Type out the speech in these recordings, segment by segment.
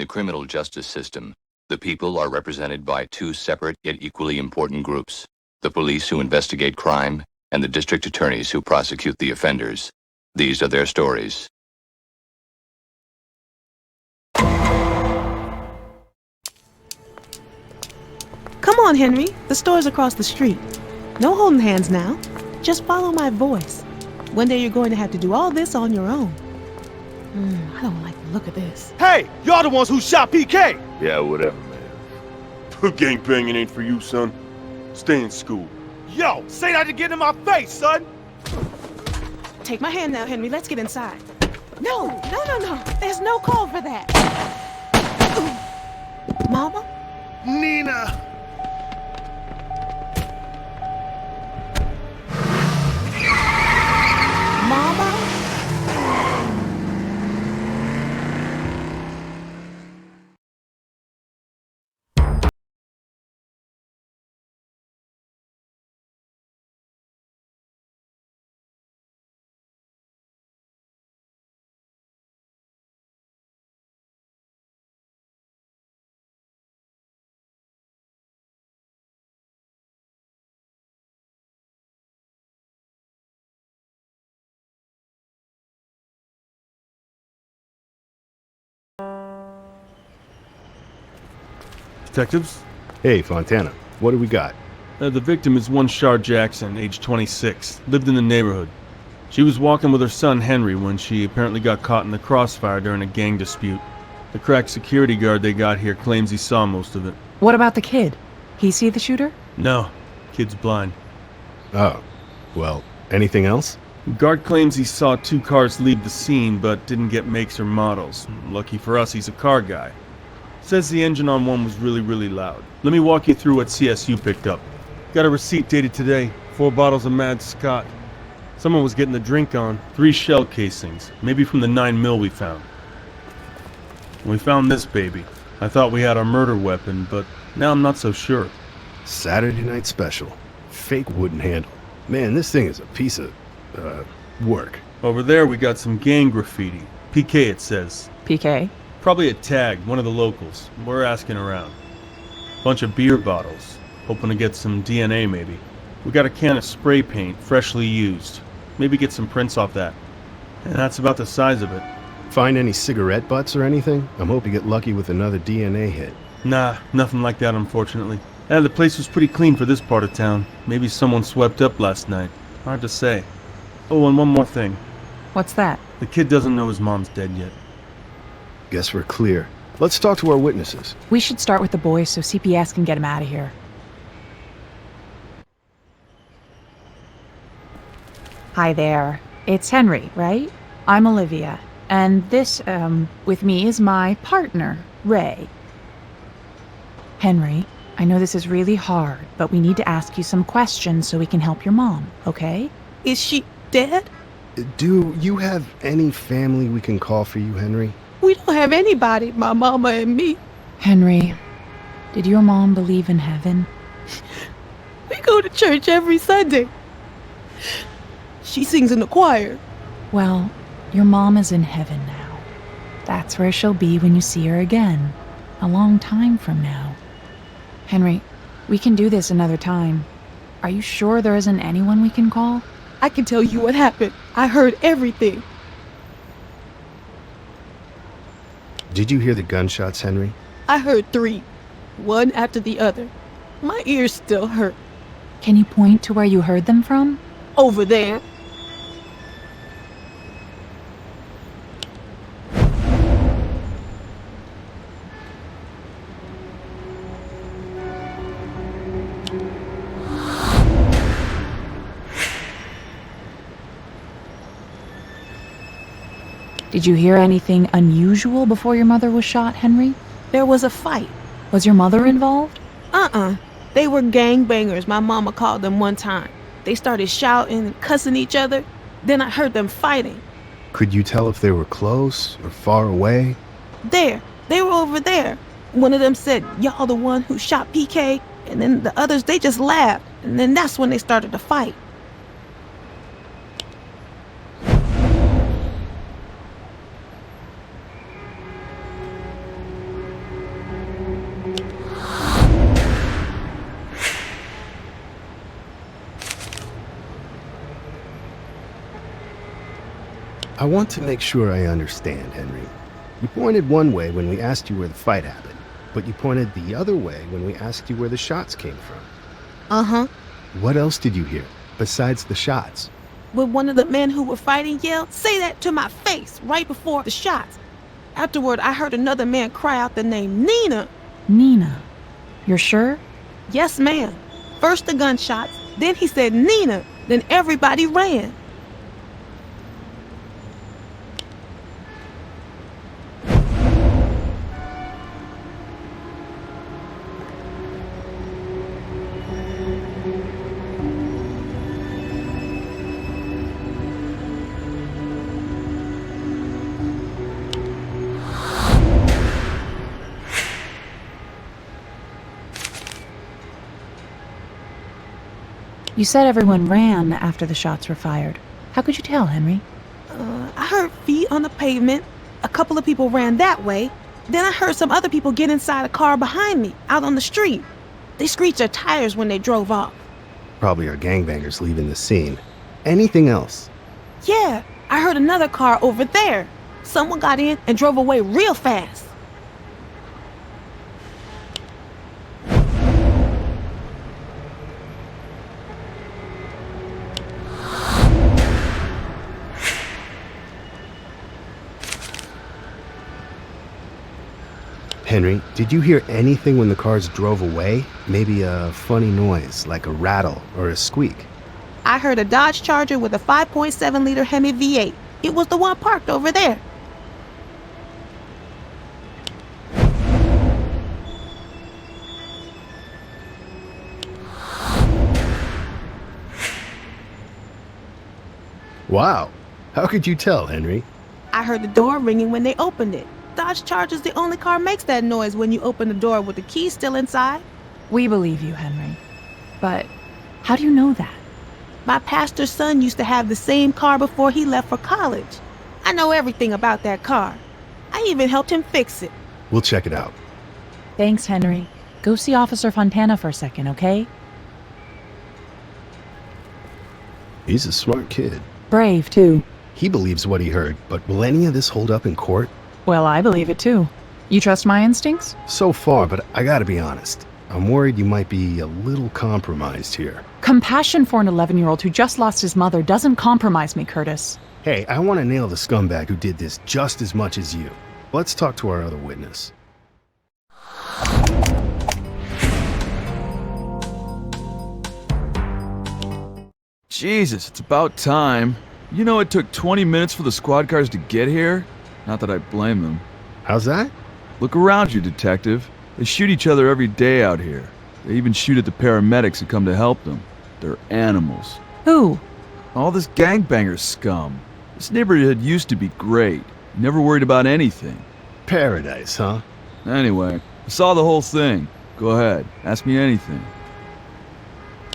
the criminal justice system, the people are represented by two separate yet equally important groups: the police who investigate crime and the district attorneys who prosecute the offenders. These are their stories. Come on, Henry. The store's across the street. No holding hands now. Just follow my voice. One day you're going to have to do all this on your own. I don't like the look of this. Hey, y'all the ones who shot PK! Yeah, whatever, man. Gangbanging ain't for you, son. Stay in school. Yo, say that again in my face, son! Take my hand now, Henry. Let's get inside. No. There's no call for that. Mama? Nina! Mama? Detectives? Hey, Fontana. What do we got? The victim is one Shar Jackson, age 26, lived in the neighborhood. She was walking with her son Henry when she apparently got caught in the crossfire during a gang dispute. The cracked security guard they got here claims he saw most of it. What about the kid? He see the shooter? No, kid's blind. Oh, well, anything else? Guard claims he saw two cars leave the scene but didn't get makes or models. Lucky for us, he's a car guy. Says the engine on one was really loud. Let me walk you through what CSU picked up. Got a receipt dated today. 4 bottles of Mad Scott. Someone was getting the drink on. 3 shell casings, maybe from the 9mm we found. We found this baby. I thought we had our murder weapon, but now I'm not so sure. Saturday night special. Fake wooden handle. Man, this thing is a piece of, work. Over there we got some gang graffiti. PK it says. PK? Probably a tag, one of the locals. We're asking around. Bunch of beer bottles. Hoping to get some DNA maybe. We got a can of spray paint, freshly used. Maybe get some prints off that. And that's about the size of it. Find any cigarette butts or anything? I'm hoping to get lucky with another DNA hit. Nah, nothing like that unfortunately. The place was pretty clean for this part of town. Maybe someone swept up last night. Hard to say. Oh, and one more thing. What's that? The kid doesn't know his mom's dead yet. Guess we're clear. Let's talk to our witnesses. We should start with the boys so CPS can get him out of here. Hi there. It's Henry, right? I'm Olivia. And this, with me is my partner, Ray. Henry, I know this is really hard, but we need to ask you some questions so we can help your mom, okay? Is she dead? Do you have any family we can call for you, Henry? We don't have anybody, my mama and me. Henry, did your mom believe in heaven? We go to church every Sunday. She sings in the choir. Well, your mom is in heaven now. That's where she'll be when you see her again. A long time from now. Henry, we can do this another time. Are you sure there isn't anyone we can call? I can tell you what happened. I heard everything. Did you hear the gunshots, Henry? I heard 3, one after the other. My ears still hurt. Can you point to where you heard them from? Over there. Did you hear anything unusual before your mother was shot, Henry? There was a fight. Was your mother involved? They were gangbangers, my mama called them one time. They started shouting and cussing each other. Then I heard them fighting. Could you tell if they were close or far away? There. They were over there. One of them said, "Y'all the one who shot PK?" And then the others, they just laughed. And then that's when they started to fight. I want to make sure I understand, Henry. You pointed one way when we asked you where the fight happened, but you pointed the other way when we asked you where the shots came from. Uh-huh. What else did you hear besides the shots? When one of the men who were fighting yelled, "Say that to my face," right before the shots. Afterward, I heard another man cry out the name Nina. Nina. You're sure? Yes, ma'am. First the gunshots, then he said Nina, then everybody ran. You said everyone ran after the shots were fired. How could you tell, Henry? I heard feet on the pavement. A couple of people ran that way. Then I heard some other people get inside a car behind me, out on the street. They screeched their tires when they drove off. Probably our gangbangers leaving the scene. Anything else? Yeah, I heard another car over there. Someone got in and drove away real fast. Henry, did you hear anything when the cars drove away? Maybe a funny noise, like a rattle or a squeak? I heard a Dodge Charger with a 5.7-liter Hemi V8. It was the one parked over there. Wow. How could you tell, Henry? I heard the door ringing when they opened it. Dodge Charger's the only car makes that noise when you open the door with the key still inside. We believe you, Henry. But how do you know that? My pastor's son used to have the same car before he left for college. I know everything about that car. I even helped him fix it. We'll check it out. Thanks, Henry. Go see Officer Fontana for a second, okay? He's a smart kid. Brave, too. He believes what he heard, but will any of this hold up in court? Well, I believe it, too. You trust my instincts? So far, but I gotta be honest. I'm worried you might be a little compromised here. Compassion for an 11-year-old who just lost his mother doesn't compromise me, Curtis. Hey, I want to nail the scumbag who did this just as much as you. Let's talk to our other witness. Jesus, it's about time. You know it took 20 minutes for the squad cars to get here? Not that I blame them. How's that? Look around you, detective. They shoot each other every day out here. They even shoot at the paramedics who come to help them. They're animals. Who? All this gangbanger scum. This neighborhood used to be great. You never worried about anything. Paradise, huh? Anyway, I saw the whole thing. Go ahead, ask me anything.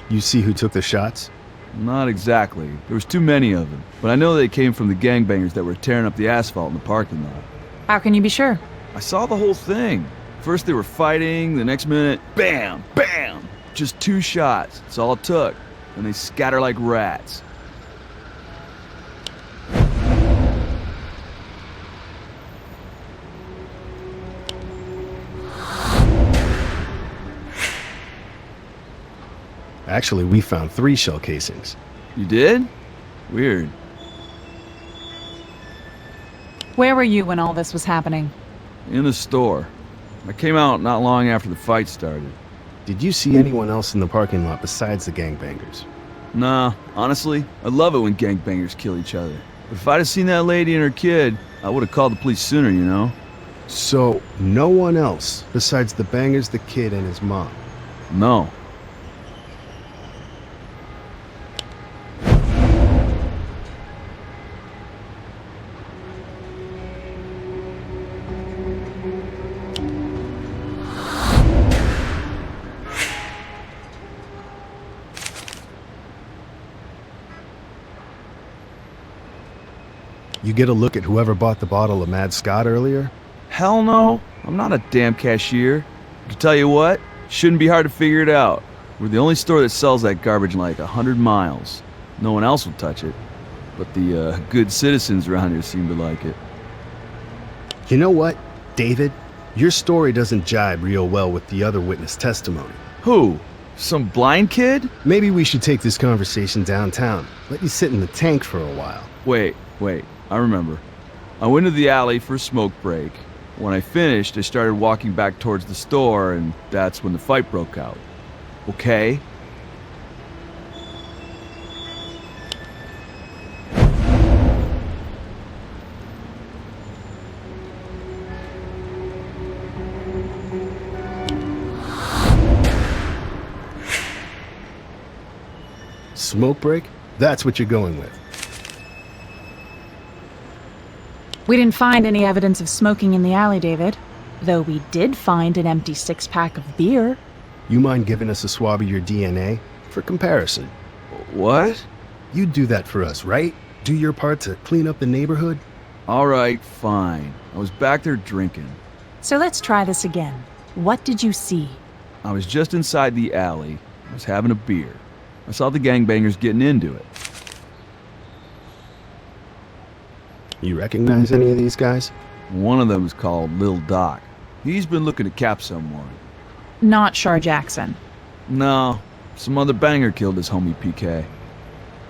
You see who took the shots? Not exactly. There was too many of them. But I know they came from the gangbangers that were tearing up the asphalt in the parking lot. How can you be sure? I saw the whole thing. First they were fighting, the next minute, bam, bam! Just 2 shots. That's all it took. And they scatter like rats. Actually, we found 3 shell casings. You did? Weird. Where were you when all this was happening? In the store. I came out not long after the fight started. Did you see anyone else in the parking lot besides the gangbangers? Nah, honestly, I love it when gangbangers kill each other. But if I'd have seen that lady and her kid, I would have called the police sooner, you know? So, no one else besides the bangers, the kid, and his mom? No. You get a look at whoever bought the bottle of Mad Scott earlier? Hell no. I'm not a damn cashier. I can tell you what, shouldn't be hard to figure it out. We're the only store that sells that garbage in like 100 miles. No one else will touch it. but the good citizens around here seem to like it. You know what, David? Your story doesn't jibe real well with the other witness testimony. Who? Some blind kid? Maybe we should take this conversation downtown. Let you sit in the tank for a while. Wait, I remember. I went to the alley for a smoke break. When I finished, I started walking back towards the store, and that's when the fight broke out. Okay? Smoke break? That's what you're going with. We didn't find any evidence of smoking in the alley, David. Though we did find an empty six-pack of beer. You mind giving us a swab of your DNA? For comparison. What? You'd do that for us, right? Do your part to clean up the neighborhood? All right, fine. I was back there drinking. So let's try this again. What did you see? I was just inside the alley. I was having a beer. I saw the gangbangers getting into it. You recognize any of these guys? One of them was called Lil Doc. He's been looking to cap someone. Not Shar Jackson. No, some other banger killed his homie PK.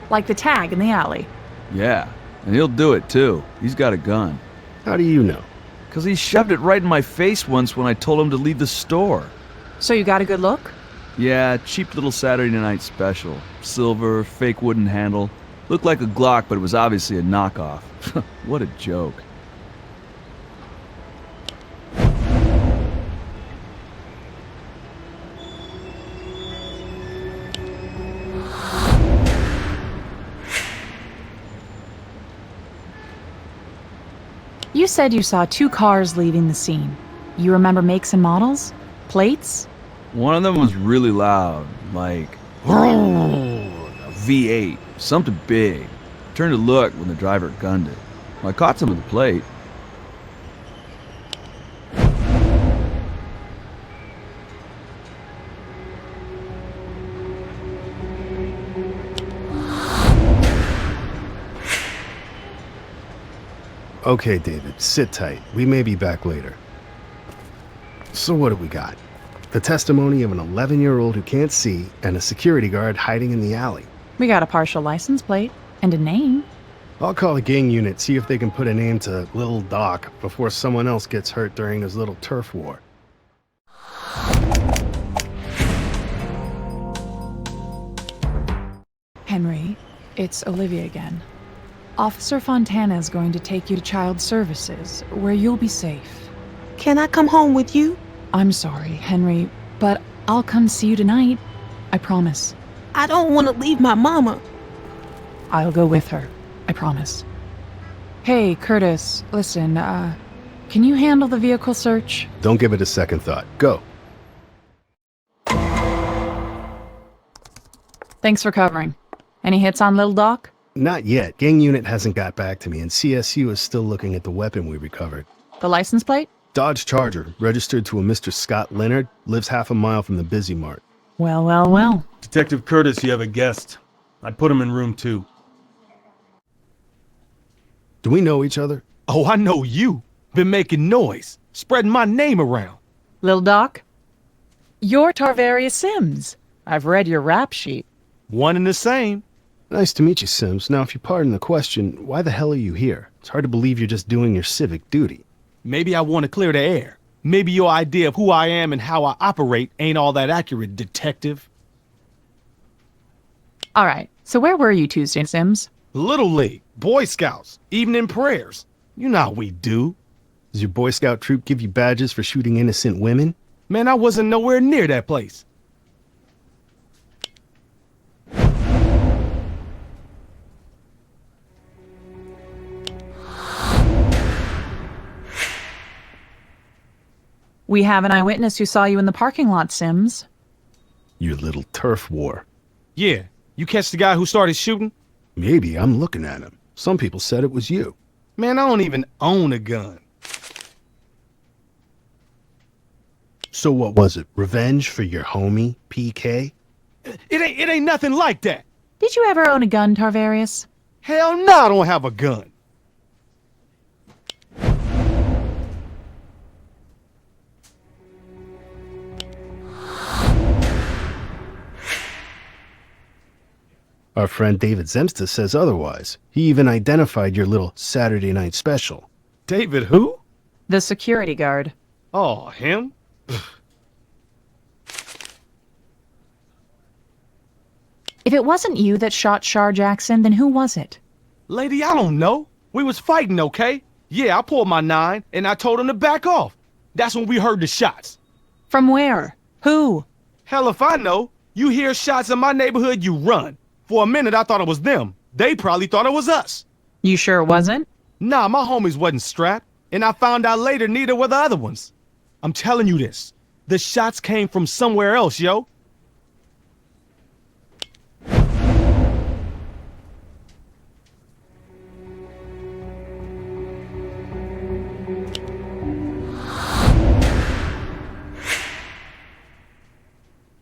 Like the tag in the alley. Yeah, and he'll do it too. He's got a gun. How do you know? 'Cause he shoved it right in my face once when I told him to leave the store. So you got a good look? Yeah, cheap little Saturday night special. Silver, fake wooden handle. Looked like a Glock, but it was obviously a knockoff. What a joke. You said you saw 2 cars leaving the scene. You remember makes and models? Plates? One of them was really loud, like a V8, something big. Turned to look when the driver gunned it. I caught some of the plate. Okay, David, sit tight. We may be back later. So what do we got? The testimony of an 11-year-old who can't see and a security guard hiding in the alley. We got a partial license plate. And a name. I'll call a gang unit, see if they can put a name to Lil Doc before someone else gets hurt during his little turf war. Henry, it's Olivia again. Officer Fontana is going to take you to Child Services, where you'll be safe. Can I come home with you? I'm sorry, Henry, but I'll come see you tonight. I promise. I don't want to leave my mama. I'll go with her. I promise. Hey, Curtis, listen, can you handle the vehicle search? Don't give it a second thought. Go. Thanks for covering. Any hits on Lil Doc? Not yet. Gang unit hasn't got back to me, and CSU is still looking at the weapon we recovered. The license plate? Dodge Charger, registered to a Mr. Scott Leonard, lives half a mile from the Busy Mart. Well. Detective Curtis, you have a guest. I put him in room 2. Do we know each other? Oh, I know you. Been making noise, spreading my name around. Lil Doc? You're Tarvarius Sims. I've read your rap sheet. One and the same. Nice to meet you, Sims. Now, if you pardon the question, why the hell are you here? It's hard to believe you're just doing your civic duty. Maybe I want to clear the air. Maybe your idea of who I am and how I operate ain't all that accurate, detective. All right, so where were you Tuesday, Sims? Little League, Boy Scouts, evening prayers. You know how we do. Does your Boy Scout troop give you badges for shooting innocent women? Man, I wasn't nowhere near that place. We have an eyewitness who saw you in the parking lot, Sims. Your little turf war. Yeah, you catch the guy who started shooting? Maybe I'm looking at him. Some people said it was you. Man, I don't even own a gun. So what was it? Revenge for your homie, PK? It ain't nothing like that. Did you ever own a gun, Tarvarius? Hell no, I don't have a gun. Our friend David Zemsta says otherwise. He even identified your little Saturday night special. David who? The security guard. Oh, him? If it wasn't you that shot Shar Jackson, then who was it? Lady, I don't know. We was fighting, okay? Yeah, I pulled my 9, and I told him to back off. That's when we heard the shots. From where? Who? Hell if I know. You hear shots in my neighborhood, you run. For a minute, I thought it was them. They probably thought it was us. You sure it wasn't? Nah, my homies wasn't strapped, and I found out later neither were the other ones. I'm telling you this. The shots came from somewhere else, yo.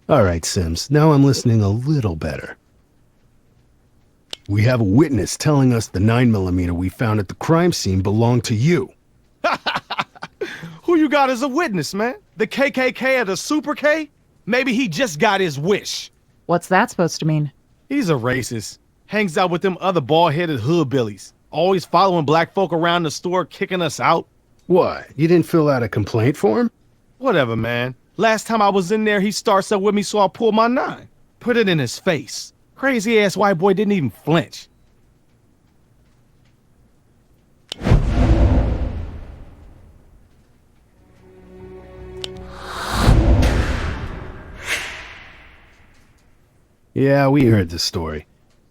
All right, Sims, now I'm listening a little better. We have a witness telling us the 9mm we found at the crime scene belonged to you. Who you got as a witness, man? The KKK or the Super K? Maybe he just got his wish. What's that supposed to mean? He's a racist. Hangs out with them other bald-headed hoodbillies. Always following black folk around the store, kicking us out. What, you didn't fill out a complaint form? Whatever, man. Last time I was in there, he starts up with me, so I pulled my 9. Put it in his face. Crazy-ass white boy didn't even flinch. Yeah, we heard the story.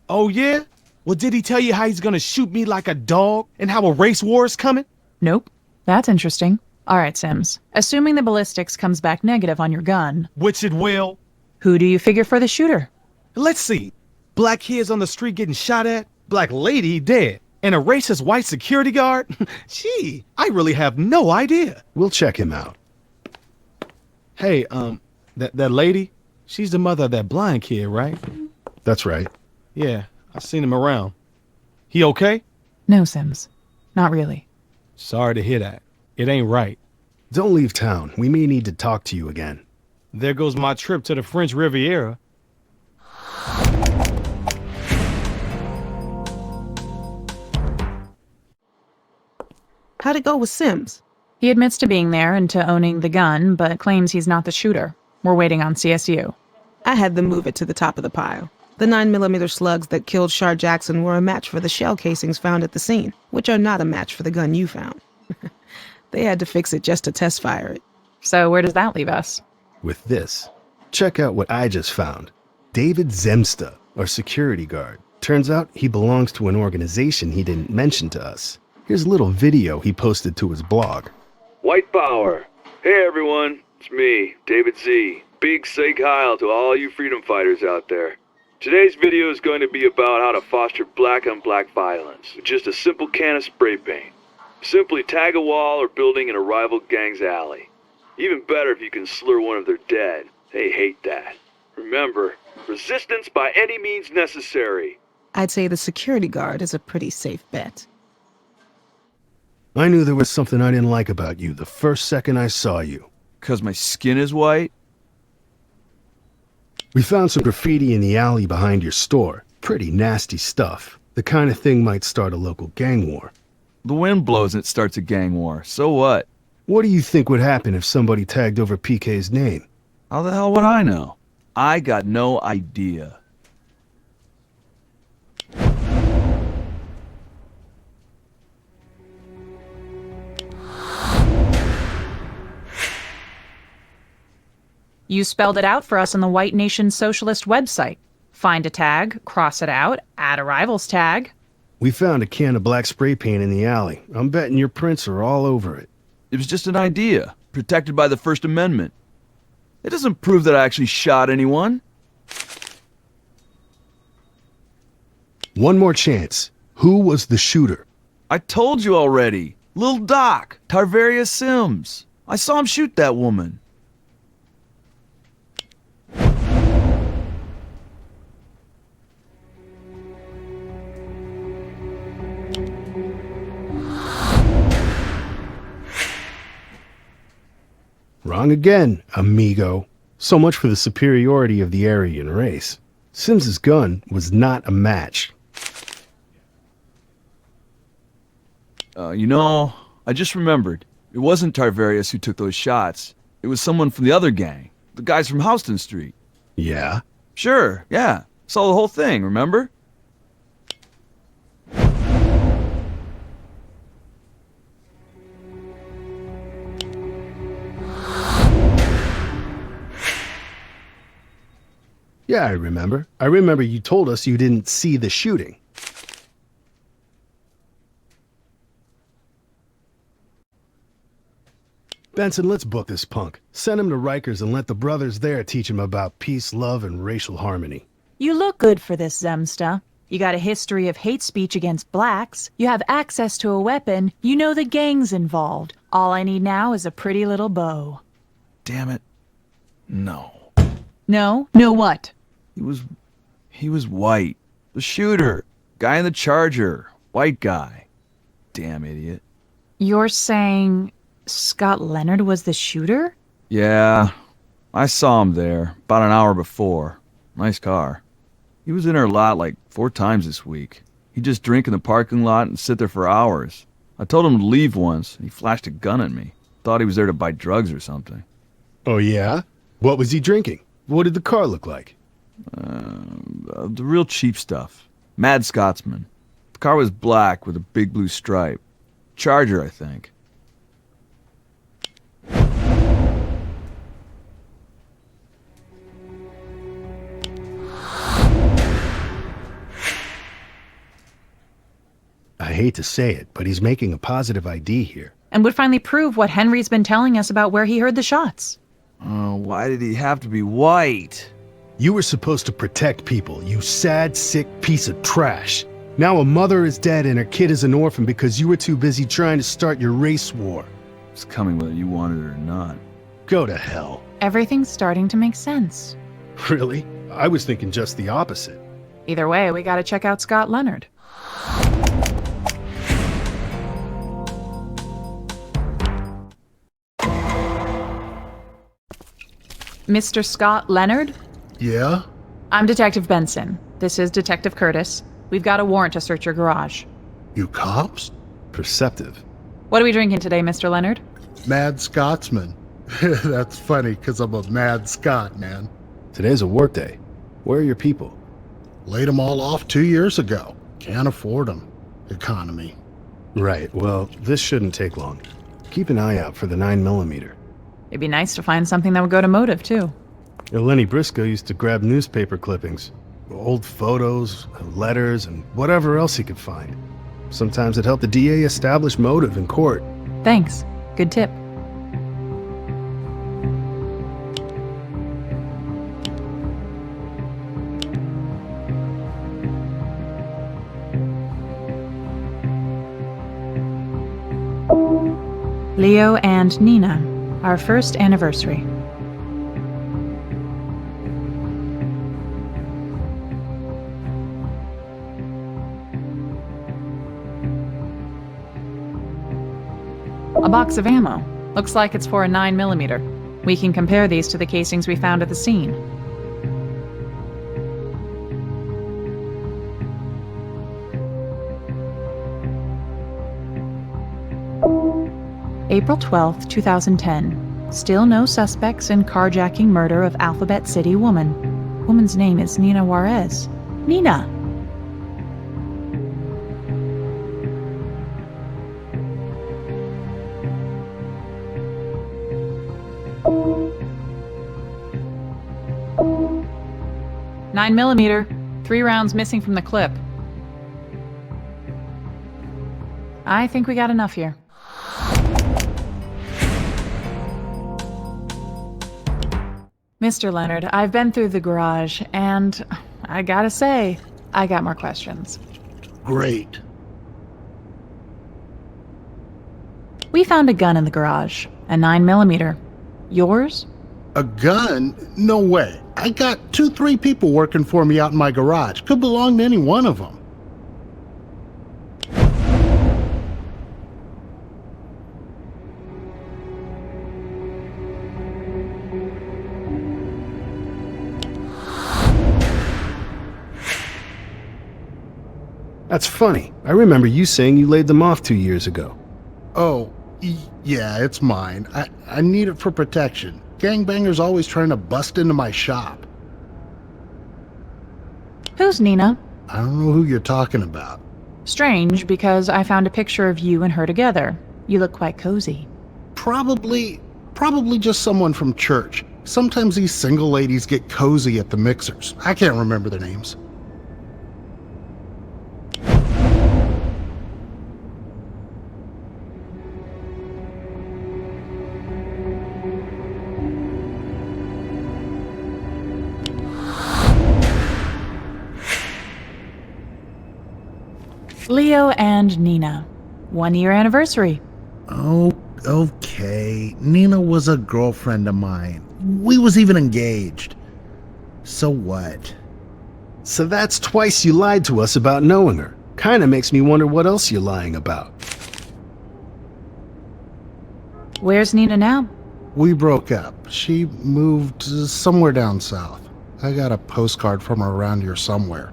Oh, yeah? Well, did he tell you how he's gonna shoot me like a dog and how a race war is coming? Nope. That's interesting. All right, Sims. Assuming the ballistics comes back negative on your gun, Which it will. who do you figure for the shooter? Let's see. Black kids on the street getting shot at, black lady dead, and a racist white security guard? Gee, I really have no idea. We'll check him out. Hey, that lady, she's the mother of that blind kid, right? That's right. Yeah, I've seen him around. He okay? No, Sims. Not really. Sorry to hear that. It ain't right. Don't leave town. We may need to talk to you again. There goes my trip to the French Riviera. How'd it go with Sims? He admits to being there and to owning the gun, but claims he's not the shooter. We're waiting on CSU. I had them move it to the top of the pile. The 9mm slugs that killed Shar Jackson were a match for the shell casings found at the scene, which are not a match for the gun you found. They had to fix it just to test fire it. So where does that leave us? With this, check out what I just found. David Zemsta, our security guard. Turns out he belongs to an organization he didn't mention to us. Here's a little video he posted to his blog. White power. Hey everyone, it's me, David Z. Big say Kyle to all you freedom fighters out there. Today's video is going to be about how to foster black on black violence with just a simple can of spray paint. Simply tag a wall or building in a rival gang's alley. Even better if you can slur one of their dead. They hate that. Remember, resistance by any means necessary. I'd say the security guard is a pretty safe bet. I knew there was something I didn't like about you the first second I saw you. 'Cause my skin is white? We found some graffiti in the alley behind your store. Pretty nasty stuff. The kind of thing might start a local gang war. The wind blows and it starts a gang war. So what? What do you think would happen if somebody tagged over PK's name? How the hell would I know? I got no idea. You spelled it out for us on the White Nation Socialist website. Find a tag, cross it out, add a rival's tag. We found a can of black spray paint in the alley. I'm betting your prints are all over it. It was just an idea, protected by the First Amendment. It doesn't prove that I actually shot anyone. One more chance. Who was the shooter? I told you already. Lil Doc, Tarvaria Sims. I saw him shoot that woman. Wrong again, amigo. So much for the superiority of the Aryan race. Sims's gun was not a match. I just remembered. It wasn't Tarvarius who took those shots. It was someone from the other gang. The guys from Houston Street. Yeah? Sure, yeah. Saw the whole thing, remember? Yeah, I remember. I remember you told us you didn't see the shooting. Benson, let's book this punk. Send him to Rikers and let the brothers there teach him about peace, love, and racial harmony. You look good for this, Zemsta. You got a history of hate speech against blacks. You have access to a weapon. You know the gang's involved. All I need now is a pretty little bow. Damn it. No. No? No what? He was white. The shooter. Guy in the Charger. White guy. Damn idiot. You're saying Scott Leonard was the shooter? Yeah. I saw him there, about an hour before. Nice car. He was in our lot like 4 times this week. He'd just drink in the parking lot and sit there for hours. I told him to leave once, and he flashed a gun at me. Thought he was there to buy drugs or something. Oh, yeah? What was he drinking? What did the car look like? The real cheap stuff. Mad Scotsman. The car was black with a big blue stripe. Charger, I think. I hate to say it, but he's making a positive ID here. And would finally prove what Henry's been telling us about where he heard the shots. Oh, why did he have to be white? You were supposed to protect people, you sad, sick piece of trash. Now a mother is dead and her kid is an orphan because you were too busy trying to start your race war. It's coming whether you wanted it or not. Go to hell. Everything's starting to make sense. Really? I was thinking just the opposite. Either way, we gotta check out Scott Leonard. Mr. Scott Leonard? Yeah? I'm Detective Benson. This is Detective Curtis. We've got a warrant to search your garage. You cops? Perceptive. What are we drinking today, Mr. Leonard? Mad Scotsman. That's funny, because I'm a mad Scot, man. Today's a work day. Where are your people? Laid them all off 2 years ago. Can't afford them. Economy. Right, well, this shouldn't take long. Keep an eye out for the 9mm. It'd be nice to find something that would go to motive, too. Lenny Briscoe used to grab newspaper clippings, old photos, letters, and whatever else he could find. Sometimes it helped the DA establish motive in court. Thanks. Good tip. Leo and Nina, our first anniversary. A box of ammo. Looks like it's for a 9mm. We can compare these to the casings we found at the scene. April 12th, 2010. Still no suspects in carjacking murder of Alphabet City woman. Woman's name is Nina Juarez. Nina! "9mm, 3 rounds missing from the clip. I think we got enough here. Mr. Leonard, I've been through the garage, and I gotta say, I got more questions. Great. We found a gun in the garage, a 9mm. Yours? A gun? No way. I got 2-3 people working for me out in my garage. Could belong to any one of them. That's funny. I remember you saying you laid them off 2 years ago. Oh, yeah, it's mine. I need it for protection. Gangbangers always trying to bust into my shop. Who's Nina? I don't know who you're talking about. Strange, because I found a picture of you and her together. You look quite cozy. Probably just someone from church. Sometimes these single ladies get cozy at the mixers. I can't remember their names. Leo and Nina. 1 year anniversary. Oh, okay. Nina was a girlfriend of mine. We was even engaged. So what? So that's twice you lied to us about knowing her. Kinda makes me wonder what else you're lying about. Where's Nina now? We broke up. She moved somewhere down south. I got a postcard from her around here somewhere.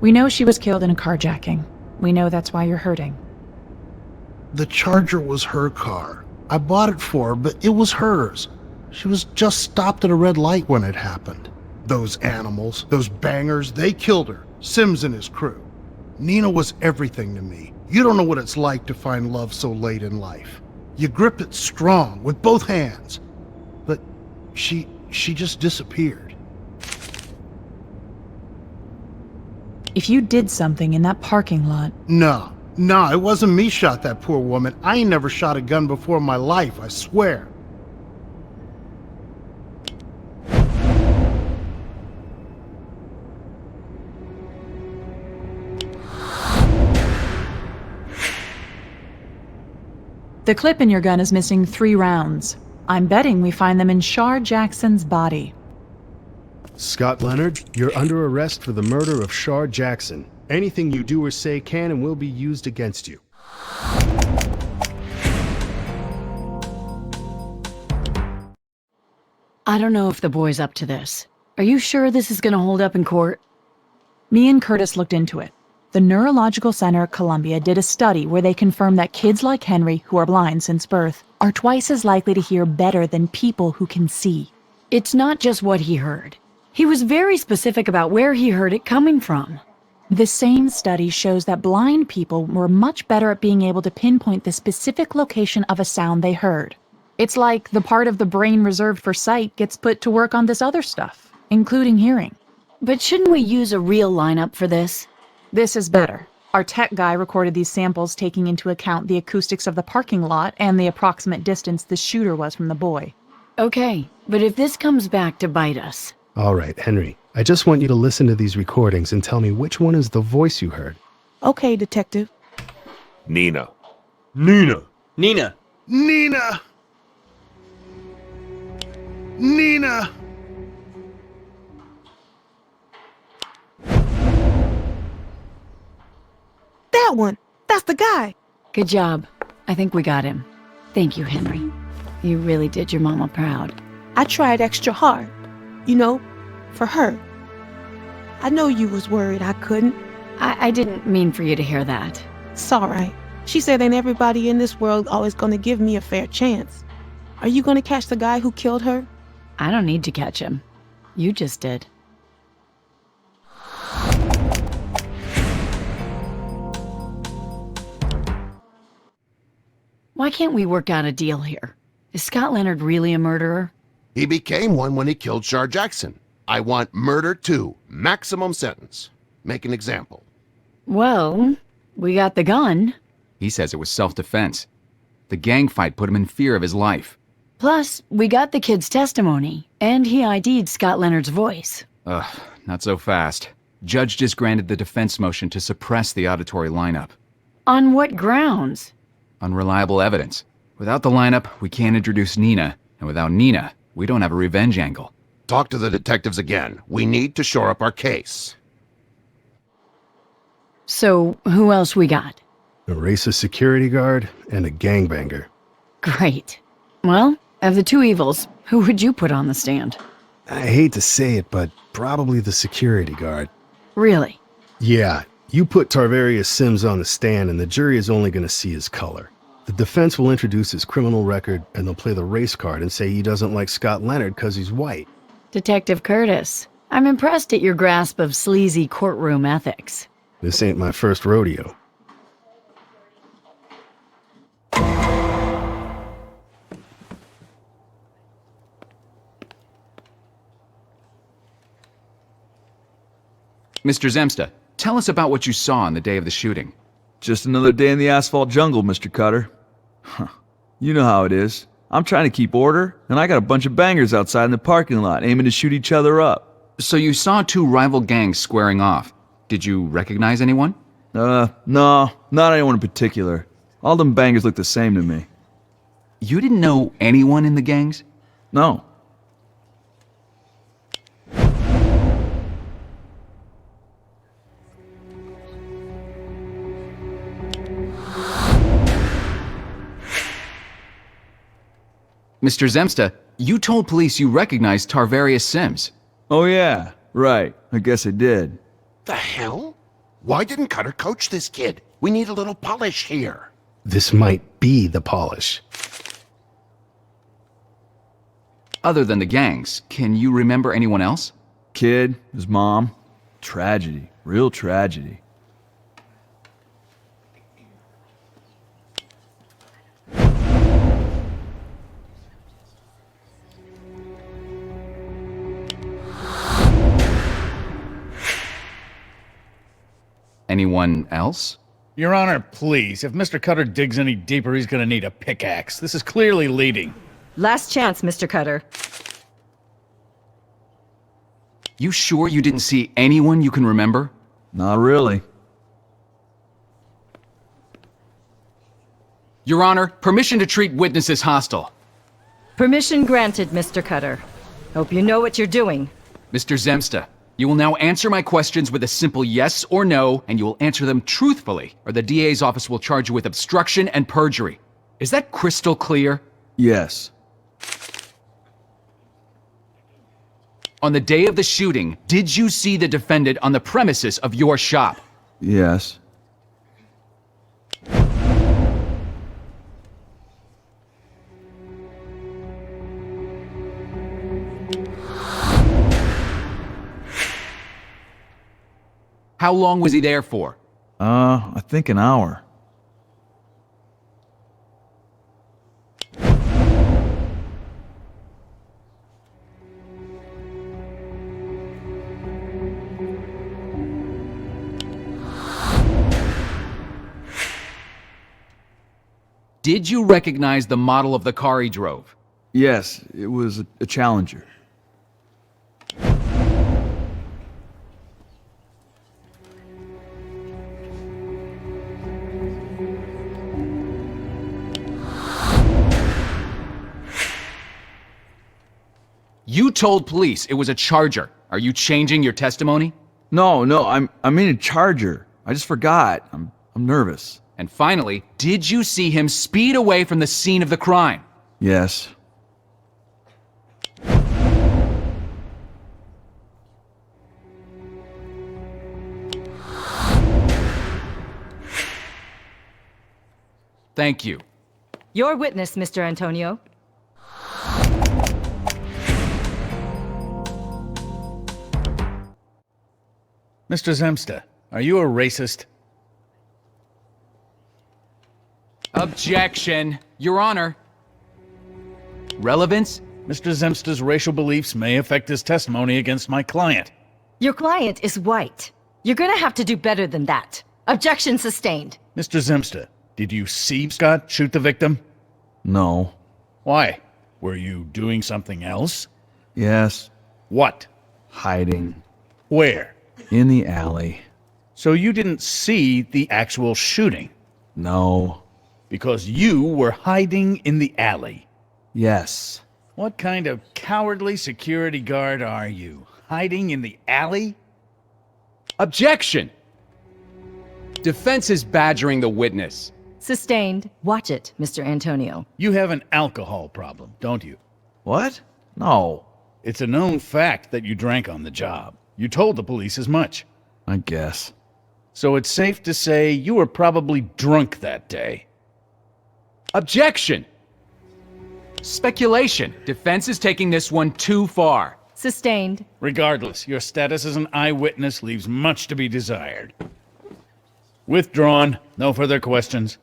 We know she was killed in a carjacking. We know that's why you're hurting. The Charger was her car. I bought it for her, but it was hers. She was just stopped at a red light when it happened. Those animals, those bangers, they killed her. Sims and his crew. Nina was everything to me. You don't know what it's like to find love so late in life. You grip it strong with both hands. But she just disappeared. If you did something in that parking lot... No, it wasn't me shot that poor woman. I ain't never shot a gun before in my life, I swear. The clip in your gun is missing 3 rounds. I'm betting we find them in Shar Jackson's body. Scott Leonard, you're under arrest for the murder of Shar Jackson. Anything you do or say can and will be used against you. I don't know if the boy's up to this. Are you sure this is gonna hold up in court? Me and Curtis looked into it. The Neurological Center at Columbia did a study where they confirmed that kids like Henry, who are blind since birth, are twice as likely to hear better than people who can see. It's not just what he heard. He was very specific about where he heard it coming from. The same study shows that blind people were much better at being able to pinpoint the specific location of a sound they heard. It's like the part of the brain reserved for sight gets put to work on this other stuff, including hearing. But shouldn't we use a real lineup for this? This is better. Our tech guy recorded these samples taking into account the acoustics of the parking lot and the approximate distance the shooter was from the boy. Okay, but if this comes back to bite us... All right, Henry. I just want you to listen to these recordings and tell me which one is the voice you heard. Okay, detective. Nina. Nina. Nina. Nina! Nina! That one! That's the guy! Good job. I think we got him. Thank you, Henry. You really did your mama proud. I tried extra hard. You know, for her. I know you was worried I couldn't. I didn't mean for you to hear that. It's all right. She said ain't everybody in this world always gonna give me a fair chance. Are you gonna catch the guy who killed her? I don't need to catch him. You just did. Why can't we work out a deal here? Is Scott Leonard really a murderer? He became one when he killed Shar Jackson. I want murder too. Maximum sentence. Make an example. Well, we got the gun. He says it was self-defense. The gang fight put him in fear of his life. Plus, we got the kid's testimony, and he ID'd Scott Leonard's voice. Ugh, not so fast. Judge just granted the defense motion to suppress the auditory lineup. On what grounds? Unreliable evidence. Without the lineup, we can't introduce Nina, and without Nina, we don't have a revenge angle. Talk to the detectives again. We need to shore up our case. So, who else we got? A racist security guard and a gangbanger. Great. Well, of the two evils, who would you put on the stand? I hate to say it, but probably the security guard. Really? Yeah, you put Tarvarius Sims on the stand and the jury is only going to see his color. The defense will introduce his criminal record and they'll play the race card and say he doesn't like Scott Leonard because he's white. Detective Curtis, I'm impressed at your grasp of sleazy courtroom ethics. This ain't my first rodeo. Mr. Zemsta, tell us about what you saw on the day of the shooting. Just another day in the asphalt jungle, Mr. Cutter. You know how it is. I'm trying to keep order, and I got a bunch of bangers outside in the parking lot aiming to shoot each other up. So you saw two rival gangs squaring off. Did you recognize anyone? No, not anyone in particular. All them bangers look the same to me. You didn't know anyone in the gangs? No. Mr. Zemsta, you told police you recognized Tarvarius Sims. Oh yeah, right. I guess I did. The hell? Why didn't Cutter coach this kid? We need a little polish here. This might be the polish. Other than the gangs, can you remember anyone else? Kid, his mom. Tragedy. Real tragedy. Anyone else? Your Honor, please. If Mr. Cutter digs any deeper, he's gonna need a pickaxe. This is clearly leading. Last chance, Mr. Cutter. You sure you didn't see anyone you can remember? Not really. Your Honor, permission to treat witnesses hostile. Permission granted, Mr. Cutter. Hope you know what you're doing. Mr. Zemsta, you will now answer my questions with a simple yes or no, and you will answer them truthfully, or the DA's office will charge you with obstruction and perjury. Is that crystal clear? Yes. On the day of the shooting, did you see the defendant on the premises of your shop? Yes. How long was he there for? I think an hour. Did you recognize the model of the car he drove? Yes, it was a Challenger. You told police it was a Charger. Are you changing your testimony? No, I mean a Charger. I just forgot. I'm nervous. And finally, did you see him speed away from the scene of the crime? Yes. Thank you. Your witness, Mr. Antonio. Mr. Zemsta, are you a racist? Objection, Your Honor. Relevance? Mr. Zemsta's racial beliefs may affect his testimony against my client. Your client is white. You're gonna have to do better than that. Objection sustained. Mr. Zemsta, did you see Scott shoot the victim? No. Why? Were you doing something else? Yes. What? Hiding. Where? In the alley. So you didn't see the actual shooting? No. Because you were hiding in the alley. Yes. What kind of cowardly security guard are you? Hiding in the alley? Objection! Defense is badgering the witness. Sustained. Watch it, Mr. Antonio. You have an alcohol problem, don't you? What? No. It's a known fact that you drank on the job. You told the police as much. I guess. So it's safe to say you were probably drunk that day. Objection! Speculation. Defense is taking this one too far. Sustained. Regardless, your status as an eyewitness leaves much to be desired. Withdrawn. No further questions.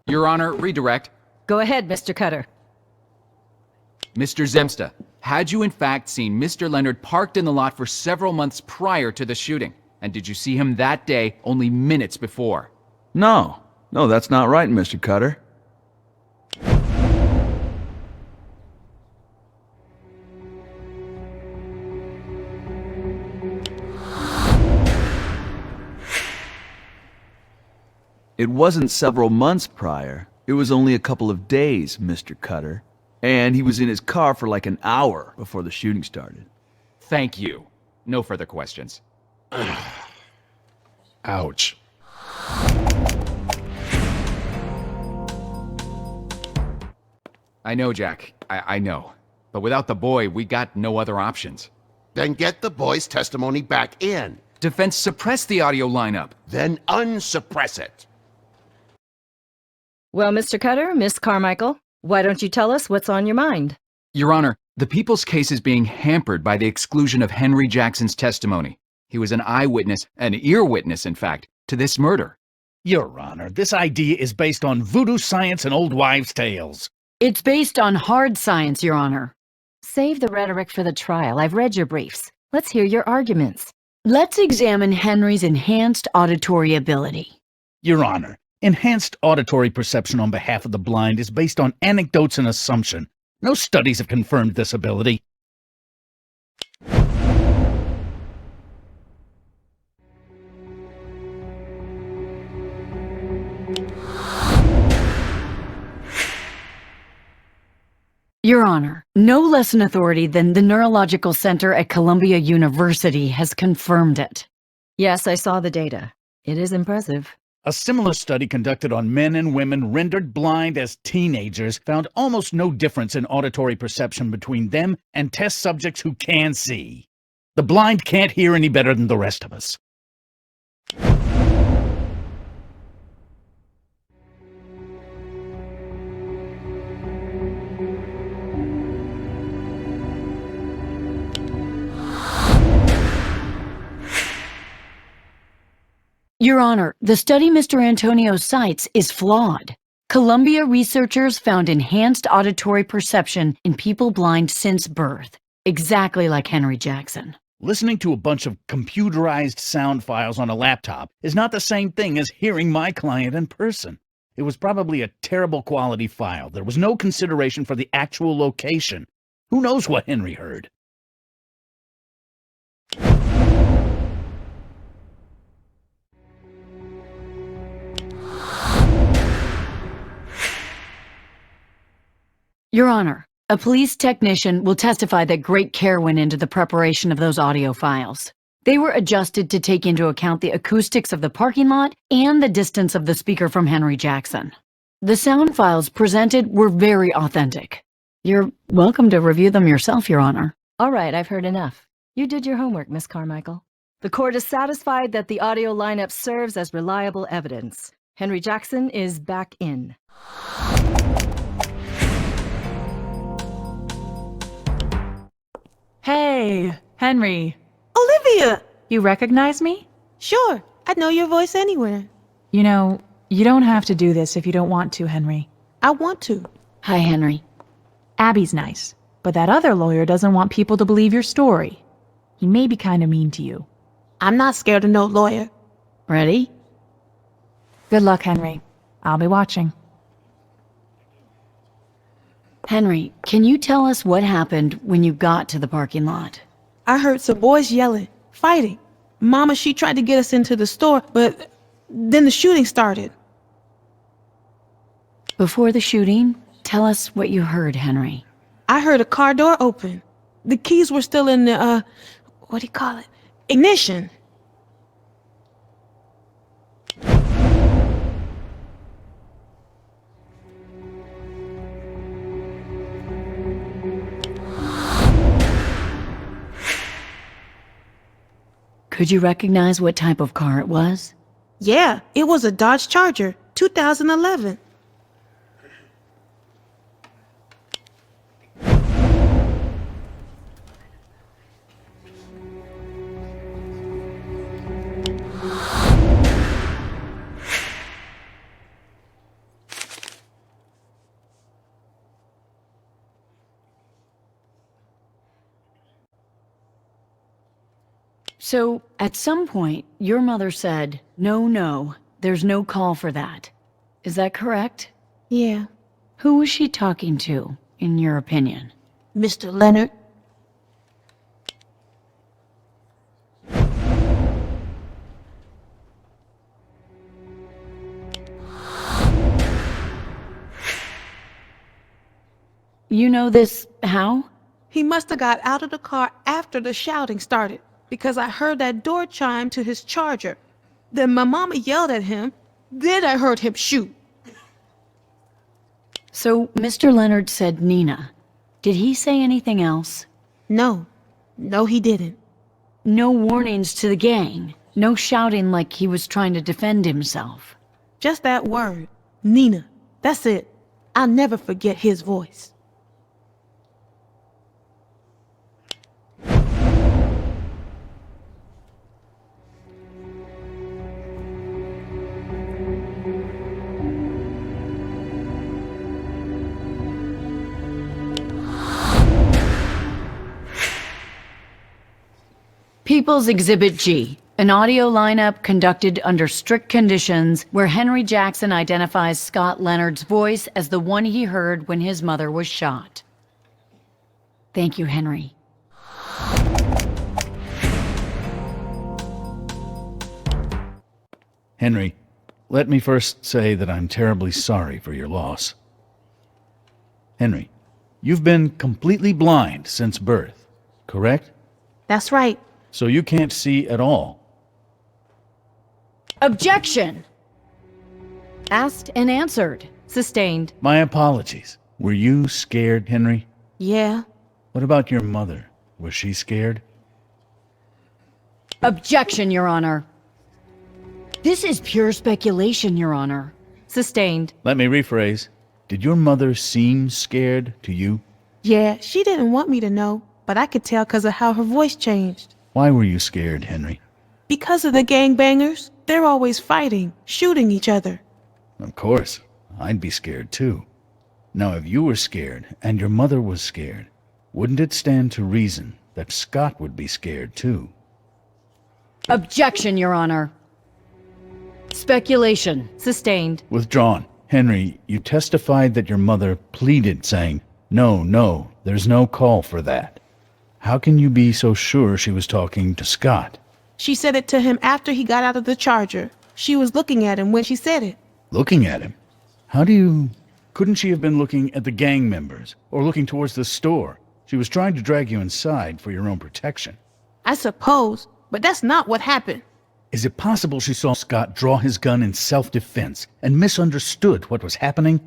Your Honor, redirect. Go ahead, Mr. Cutter. Mr. Zemsta, had you in fact seen Mr. Leonard parked in the lot for several months prior to the shooting? And did you see him that day only minutes before? No. No, that's not right, Mr. Cutter. It wasn't several months prior. It was only a couple of days, Mr. Cutter. And he was in his car for like an hour before the shooting started. Thank you. No further questions. Ouch. I know, Jack. I know. But without the boy, we got no other options. Then get the boy's testimony back in. Defense suppressed the audio lineup. Then unsuppress it. Well, Mr. Cutter, Miss Carmichael, why don't you tell us what's on your mind? Your Honor, the people's case is being hampered by the exclusion of Henry Jackson's testimony. He was an eyewitness, an ear witness, in fact, to this murder. Your Honor, this idea is based on voodoo science and old wives' tales. It's based on hard science, Your Honor. Save the rhetoric for the trial. I've read your briefs. Let's hear your arguments. Let's examine Henry's enhanced auditory ability. Your Honor, enhanced auditory perception on behalf of the blind is based on anecdotes and assumption. No studies have confirmed this ability. Your Honor, no less an authority than the Neurological Center at Columbia University has confirmed it. Yes, I saw the data. It is impressive. A similar study conducted on men and women rendered blind as teenagers found almost no difference in auditory perception between them and test subjects who can see. The blind can't hear any better than the rest of us. Your Honor, the study Mr. Antonio cites is flawed. Columbia researchers found enhanced auditory perception in people blind since birth, exactly like Henry Jackson. Listening to a bunch of computerized sound files on a laptop is not the same thing as hearing my client in person. It was probably a terrible quality file. There was no consideration for the actual location. Who knows what Henry heard? Your Honor, a police technician will testify that great care went into the preparation of those audio files. They were adjusted to take into account the acoustics of the parking lot and the distance of the speaker from Henry Jackson. The sound files presented were very authentic. You're welcome to review them yourself, Your Honor. All right, I've heard enough. You did your homework, Miss Carmichael. The court is satisfied that the audio lineup serves as reliable evidence. Henry Jackson is back in. Hey, Henry. Olivia! You recognize me? Sure, I'd know your voice anywhere. You know, you don't have to do this if you don't want to, Henry. I want to. Hi, Henry. Abby's nice, but that other lawyer doesn't want people to believe your story. He may be kind of mean to you. I'm not scared of no lawyer. Ready? Good luck, Henry. I'll be watching. Henry, can you tell us what happened when you got to the parking lot? I heard some boys yelling, fighting. Mama, she tried to get us into the store, but then the shooting started. Before the shooting, tell us what you heard, Henry. I heard a car door open. The keys were still in the what do you call it? Ignition. Could you recognize what type of car it was? Yeah, it was a Dodge Charger, 2011. So, at some point, your mother said, no, there's no call for that. Is that correct? Yeah. Who was she talking to, in your opinion? Mr. Leonard. You know this how? He must have got out of the car after the shouting started, because I heard that door chime to his Charger. Then my mama yelled at him. Then I heard him shoot. So, Mr. Leonard said Nina. Did he say anything else? No. No, he didn't. No warnings to the gang. No shouting like he was trying to defend himself. Just that word. Nina. That's it. I'll never forget his voice. People's Exhibit G, an audio lineup conducted under strict conditions where Henry Jackson identifies Scott Leonard's voice as the one he heard when his mother was shot. Thank you, Henry. Henry, let me first say that I'm terribly sorry for your loss. Henry, you've been completely blind since birth, correct? That's right. So you can't see at all. Objection! Asked and answered. Sustained. My apologies. Were you scared, Henry? Yeah. What about your mother? Was she scared? Objection, Your Honor. This is pure speculation, Your Honor. Sustained. Let me rephrase. Did your mother seem scared to you? Yeah, she didn't want me to know, but I could tell because of how her voice changed. Why were you scared, Henry? Because of the gangbangers. They're always fighting, shooting each other. Of course. I'd be scared too. Now, if you were scared and your mother was scared, wouldn't it stand to reason that Scott would be scared too? Objection, Your Honor. Speculation. Sustained. Withdrawn. Henry, you testified that your mother pleaded, saying, No, there's no call for that. How can you be so sure she was talking to Scott? She said it to him after he got out of the Charger. She was looking at him when she said it. Looking at him? How do you... Couldn't she have been looking at the gang members, or looking towards the store? She was trying to drag you inside for your own protection. I suppose, but that's not what happened. Is it possible she saw Scott draw his gun in self-defense and misunderstood what was happening?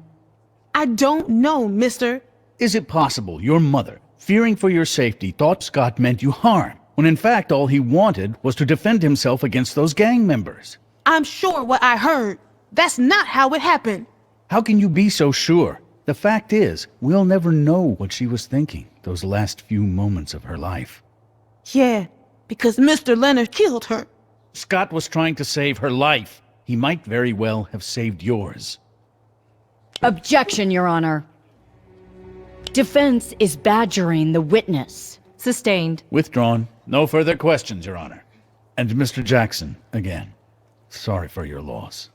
I don't know, mister. Is it possible your mother, fearing for your safety, thought Scott meant you harm, when in fact all he wanted was to defend himself against those gang members? I'm sure what I heard. That's not how it happened. How can you be so sure? The fact is, we'll never know what she was thinking those last few moments of her life. Yeah, because Mr. Leonard killed her. Scott was trying to save her life. He might very well have saved yours. Objection, Your Honor. Defense is badgering the witness. Sustained. Withdrawn. No further questions, Your Honor. And Mr. Jackson, again, sorry for your loss.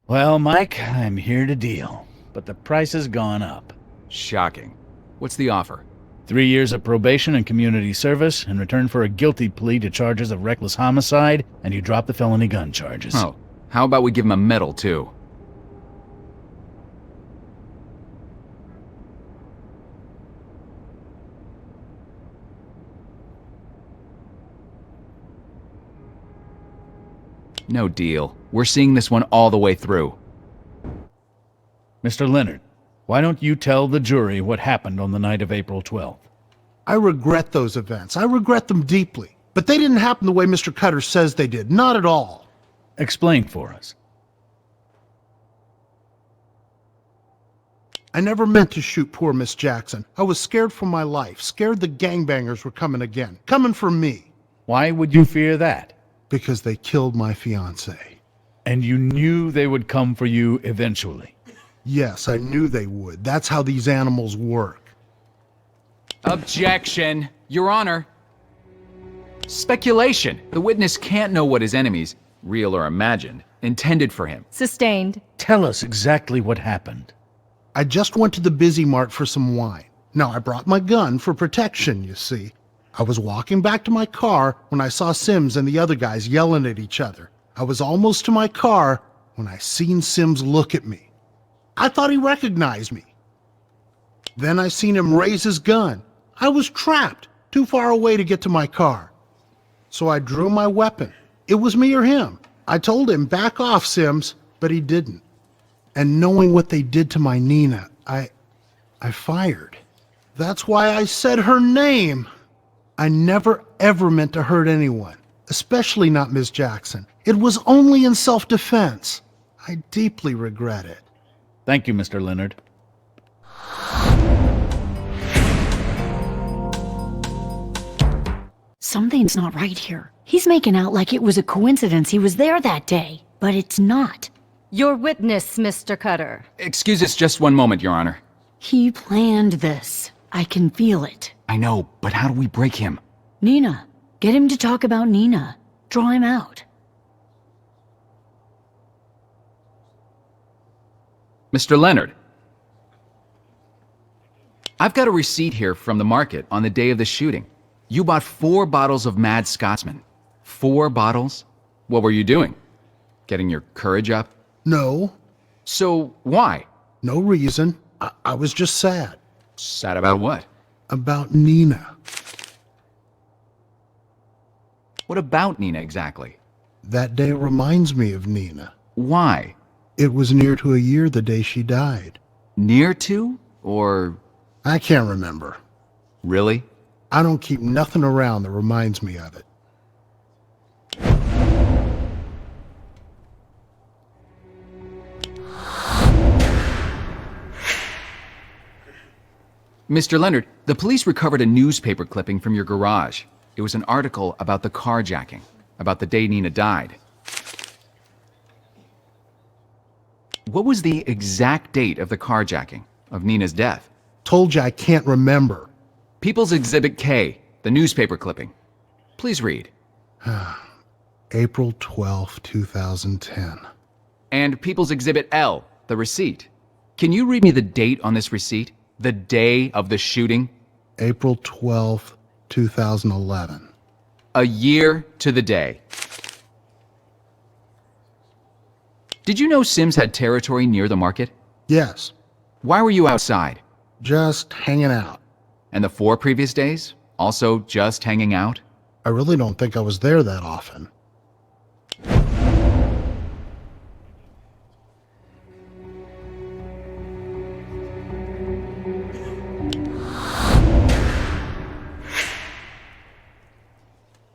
Well, Mike, I'm here to deal, but the price has gone up. Shocking. What's the offer? 3 years of probation and community service in return for a guilty plea to charges of reckless homicide, and you drop the felony gun charges. Oh, how about we give him a medal, too? No deal. We're seeing this one all the way through. Mr. Leonard, why don't you tell the jury what happened on the night of April 12th? I regret those events. I regret them deeply. But they didn't happen the way Mr. Cutter says they did. Not at all. Explain for us. I never meant to shoot poor Miss Jackson. I was scared for my life, scared the gangbangers were coming again, coming for me. Why would you fear that? Because they killed my fiancée. And you knew they would come for you eventually? Yes, I knew they would. That's how these animals work. Objection, Your Honor. Speculation. The witness can't know what his enemies, real or imagined, intended for him. Sustained. Tell us exactly what happened. I just went to the Busy Mart for some wine. Now, I brought my gun for protection, you see. I was walking back to my car when I saw Sims and the other guys yelling at each other. I was almost to my car when I seen Sims look at me. I thought he recognized me. Then I seen him raise his gun. I was trapped, too far away to get to my car. So I drew my weapon. It was me or him. I told him, back off, Sims, but he didn't. And knowing what they did to my Nina, I fired. That's why I said her name. I never ever meant to hurt anyone, especially not Miss Jackson. It was only in self-defense. I deeply regret it. Thank you, Mr. Leonard. Something's not right here. He's making out like it was a coincidence he was there that day, but it's not. Your witness, Mr. Cutter. Excuse us just one moment, Your Honor. He planned this. I can feel it. I know, but how do we break him? Nina. Get him to talk about Nina. Draw him out. Mr. Leonard. I've got a receipt here from the market on the day of the shooting. You bought 4 bottles of Mad Scotsman. 4 bottles? What were you doing? Getting your courage up? No. So, why? No reason. I was just sad. Sad about what? About Nina. What about Nina exactly? That day reminds me of Nina. Why? It was near to a year the day she died. Near to? Or... I can't remember. Really? I don't keep nothing around that reminds me of it. Mr. Leonard, the police recovered a newspaper clipping from your garage. It was an article about the carjacking, about the day Nina died. What was the exact date of the carjacking, of Nina's death? Told you I can't remember. People's Exhibit K, the newspaper clipping. Please read. April 12, 2010. And People's Exhibit L, the receipt. Can you read me the date on this receipt? The day of the shooting? April 12, 2011. A year to the day. Did you know Sims had territory near the market? Yes. Why were you outside? Just hanging out. And the 4 previous days? Also just hanging out? I really don't think I was there that often.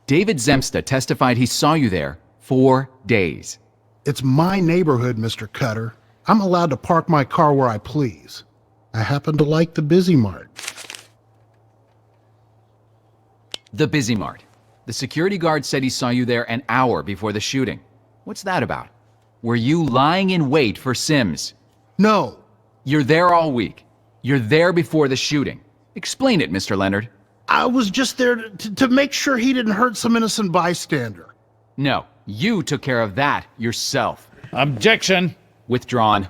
David Zemsta testified he saw you there 4 days. It's my neighborhood, Mr. Cutter. I'm allowed to park my car where I please. I happen to like the Busy Mart. The Busy Mart. The security guard said he saw you there an hour before the shooting. What's that about? Were you lying in wait for Sims? No. You're there all week. You're there before the shooting. Explain it, Mr. Leonard. I was just there to make sure he didn't hurt some innocent bystander. No, you took care of that yourself. Objection! Withdrawn.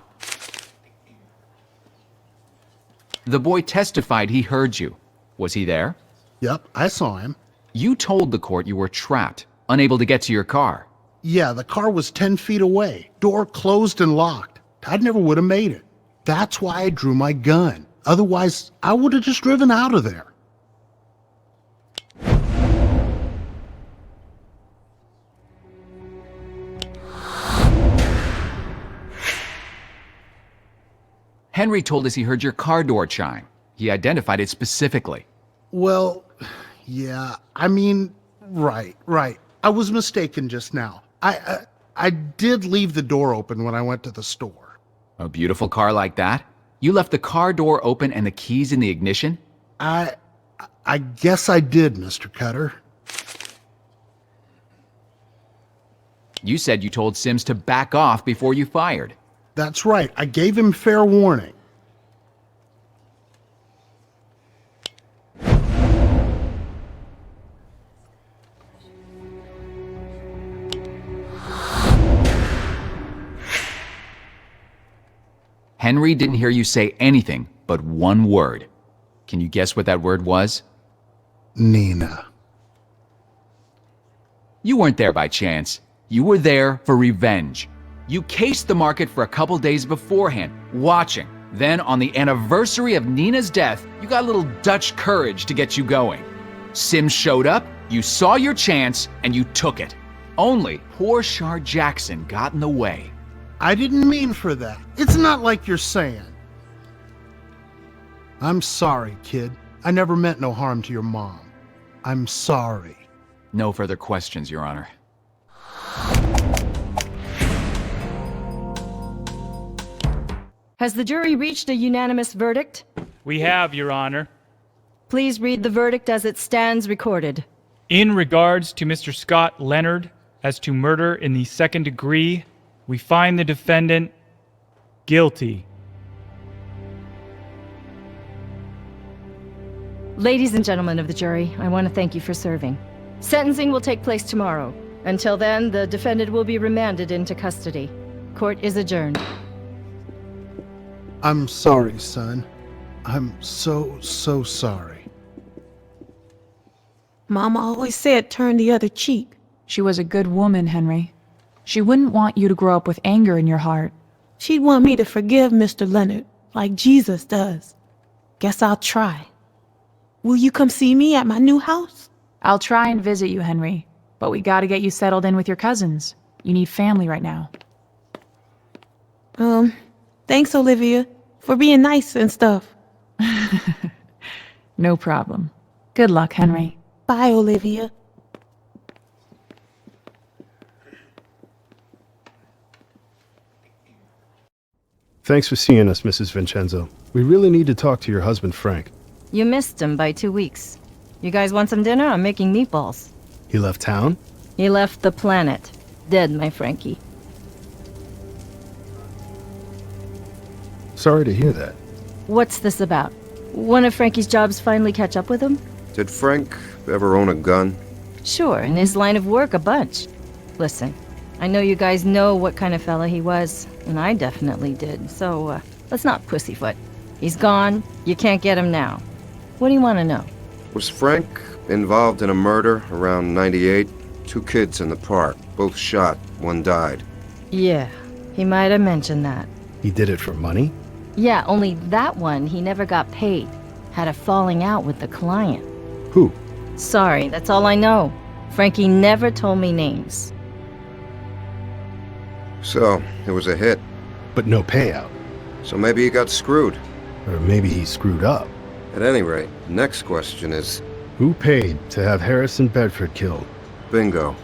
The boy testified he heard you. Was he there? Yep, I saw him. You told the court you were trapped, unable to get to your car. Yeah, the car was 10 feet away, door closed and locked. I never would have made it. That's why I drew my gun. Otherwise, I would have just driven out of there. Henry told us he heard your car door chime. He identified it specifically. Well, yeah, I mean, right. I was mistaken just now. I did leave the door open when I went to the store. A beautiful car like that? You left the car door open and the keys in the ignition? I guess I did, Mr. Cutter. You said you told Sims to back off before you fired. That's right. I gave him fair warning. Henry didn't hear you say anything but one word. Can you guess what that word was? Nina. You weren't there by chance. You were there for revenge. You cased the market for a couple days beforehand, watching. Then, on the anniversary of Nina's death, you got a little Dutch courage to get you going. Sims showed up, you saw your chance, and you took it. Only poor Shar Jackson got in the way. I didn't mean for that. It's not like you're saying. I'm sorry, kid. I never meant no harm to your mom. I'm sorry. No further questions, Your Honor. Has the jury reached a unanimous verdict? We have, Your Honor. Please read the verdict as it stands recorded. In regards to Mr. Scott Leonard as to murder in the second degree, we find the defendant guilty. Ladies and gentlemen of the jury, I want to thank you for serving. Sentencing will take place tomorrow. Until then, the defendant will be remanded into custody. Court is adjourned. I'm sorry, son. I'm so sorry. Mama always said turn the other cheek. She was a good woman, Henry. She wouldn't want you to grow up with anger in your heart. She'd want me to forgive Mr. Leonard, like Jesus does. Guess I'll try. Will you come see me at my new house? I'll try and visit you, Henry, but we gotta get you settled in with your cousins. You need family right now. Thanks, Olivia, for being nice and stuff. No problem. Good luck, Henry. Bye, Olivia. Thanks for seeing us, Mrs. Vincenzo. We really need to talk to your husband, Frank. You missed him by 2 weeks. You guys want some dinner? I'm making meatballs. He left town? He left the planet. Dead, my Frankie. Sorry to hear that. What's this about? One of Frankie's jobs finally catch up with him? Did Frank ever own a gun? Sure, in his line of work, a bunch. Listen, I know you guys know what kind of fella he was, and I definitely did, so let's not pussyfoot. He's gone, you can't get him now. What do you want to know? Was Frank involved in a murder around 98? 2 kids in the park, both shot, one died. Yeah, he might have mentioned that. He did it for money? Yeah, only that one he never got paid. Had a falling out with the client. Who? Sorry, that's all I know. Frankie never told me names. So, it was a hit. But no payout. So maybe he got screwed. Or maybe he screwed up. At any rate, next question is... Who paid to have Harrison Bedford killed? Bingo.